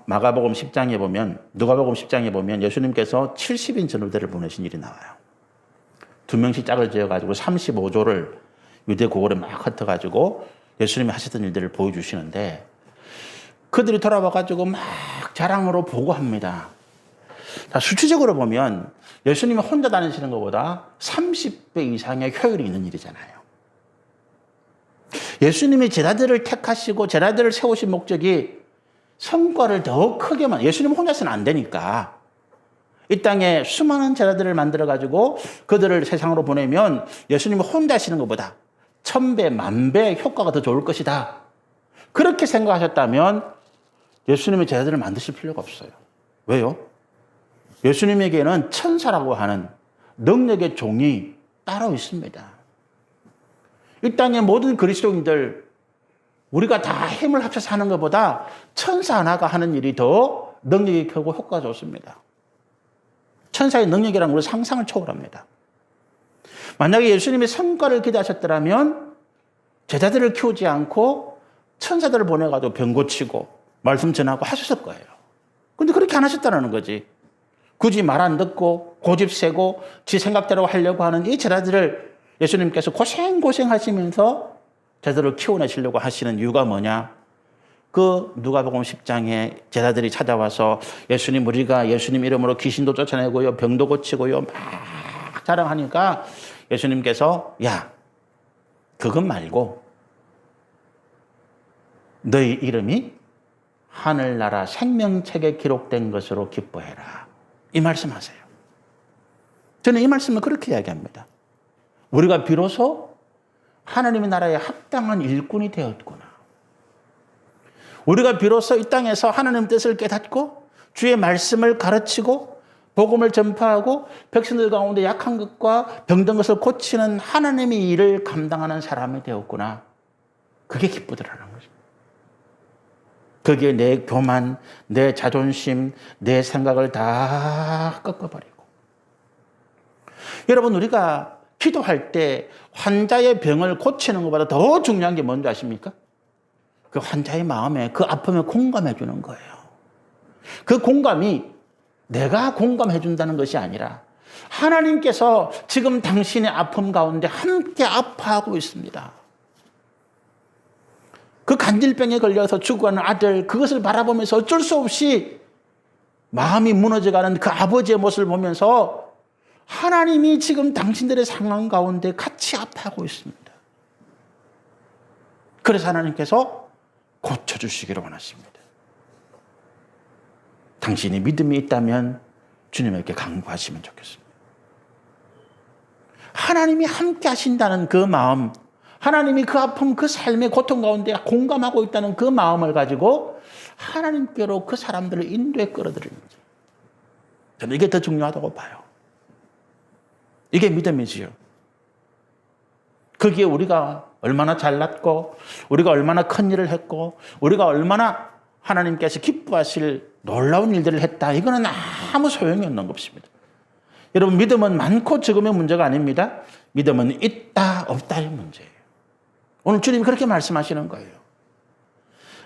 마가복음 10장에 보면 누가복음 10장에 보면 예수님께서 70인 전우대를 보내신 일이 나와요. 2명씩 짝을 지어가지고 35조를 유대 고을에 막 흩어가지고 예수님이 하셨던 일들을 보여주시는데 그들이 돌아와가지고 막 자랑으로 보고합니다. 수치적으로 보면 예수님이 혼자 다니시는 것보다 30배 이상의 효율이 있는 일이잖아요. 예수님이 제자들을 택하시고 제자들을 세우신 목적이 성과를 더 크게만 예수님 혼자서는 안 되니까 이 땅에 수많은 제자들을 만들어가지고 그들을 세상으로 보내면 예수님이 혼자 하시는 것보다 1000배, 10,000배 효과가 더 좋을 것이다. 그렇게 생각하셨다면 예수님의 제자들을 만드실 필요가 없어요. 왜요? 예수님에게는 천사라고 하는 능력의 종이 따로 있습니다. 이 땅의 모든 그리스도인들 우리가 다 힘을 합쳐서 하는 것보다 천사 하나가 하는 일이 더 능력이 크고 효과가 좋습니다. 천사의 능력이라는 것은 상상을 초월합니다. 만약에 예수님이 성과를 기대하셨더라면 제자들을 키우지 않고 천사들을 보내가지고 병 고치고 말씀 전하고 하셨을 거예요. 근데 그렇게 안 하셨다는 거지. 굳이 말 안 듣고 고집 세고 지 생각대로 하려고 하는 이 제자들을 예수님께서 고생하시면서 제자들을 키워내시려고 하시는 이유가 뭐냐? 그 누가복음 10장에 제자들이 찾아와서 예수님, 우리가 예수님 이름으로 귀신도 쫓아내고요, 병도 고치고요, 막 자랑하니까 예수님께서 야, 그것 말고 너희 이름이 하늘나라 생명책에 기록된 것으로 기뻐해라. 이 말씀하세요. 저는 이 말씀을 그렇게 이야기합니다. 우리가 비로소 하나님의 나라에 합당한 일꾼이 되었구나. 우리가 비로소 이 땅에서 하나님 뜻을 깨닫고 주의 말씀을 가르치고 복음을 전파하고 백성들 가운데 약한 것과 병든 것을 고치는 하나님의 일을 감당하는 사람이 되었구나. 그게 기쁘더라는 거죠. 거기에 내 교만, 내 자존심, 내 생각을 다 꺾어버리고. 여러분, 우리가 기도할 때 환자의 병을 고치는 것보다 더 중요한 게 뭔지 아십니까? 그 환자의 마음에, 그 아픔에 공감해 주는 거예요. 그 공감이 내가 공감해 준다는 것이 아니라 하나님께서 지금 당신의 아픔 가운데 함께 아파하고 있습니다. 그 간질병에 걸려서 죽어가는 아들, 그것을 바라보면서 어쩔 수 없이 마음이 무너져가는 그 아버지의 모습을 보면서 하나님이 지금 당신들의 상황 가운데 같이 아파하고 있습니다. 그래서 하나님께서 고쳐주시기를 원하십니다. 당신이 믿음이 있다면 주님에게 강구하시면 좋겠습니다. 하나님이 함께 하신다는 그 마음, 하나님이 그 아픔, 그 삶의 고통 가운데 공감하고 있다는 그 마음을 가지고 하나님께로 그 사람들을 인도에 끌어들이는 거죠. 저는 이게 더 중요하다고 봐요. 이게 믿음이지요. 거기에 우리가 얼마나 잘났고, 우리가 얼마나 큰 일을 했고, 우리가 얼마나 하나님께서 기뻐하실 놀라운 일들을 했다. 이거는 아무 소용이 없는 것입니다. 여러분, 믿음은 많고 적음의 문제가 아닙니다. 믿음은 있다, 없다의 문제예요. 오늘 주님이 그렇게 말씀하시는 거예요.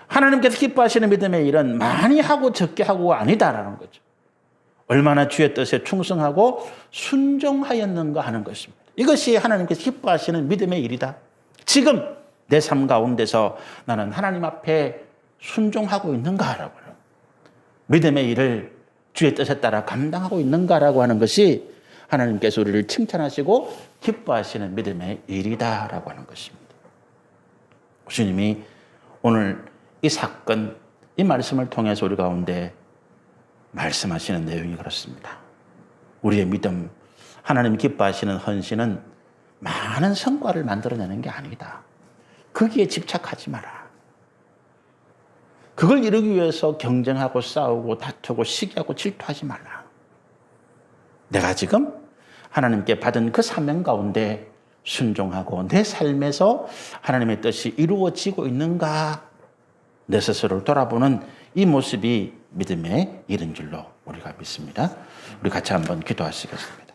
하나님께서 기뻐하시는 믿음의 일은 많이 하고 적게 하고가 아니다라는 거죠. 얼마나 주의 뜻에 충성하고 순종하였는가 하는 것입니다. 이것이 하나님께서 기뻐하시는 믿음의 일이다. 지금 내 삶 가운데서 나는 하나님 앞에 순종하고 있는가라고 하는 믿음의 일을 주의 뜻에 따라 감당하고 있는가라고 하는 것이 하나님께서 우리를 칭찬하시고 기뻐하시는 믿음의 일이다라고 하는 것입니다. 주님이 오늘 이 사건, 이 말씀을 통해서 우리 가운데 말씀하시는 내용이 그렇습니다. 우리의 믿음, 하나님 기뻐하시는 헌신은 많은 성과를 만들어내는 게 아니다. 거기에 집착하지 마라. 그걸 이루기 위해서 경쟁하고 싸우고 다투고 시기하고 질투하지 말라. 내가 지금 하나님께 받은 그 사명 가운데 순종하고 내 삶에서 하나님의 뜻이 이루어지고 있는가, 내 스스로를 돌아보는 이 모습이 믿음의 일인 줄로 우리가 믿습니다. 우리 같이 한번 기도하시겠습니다.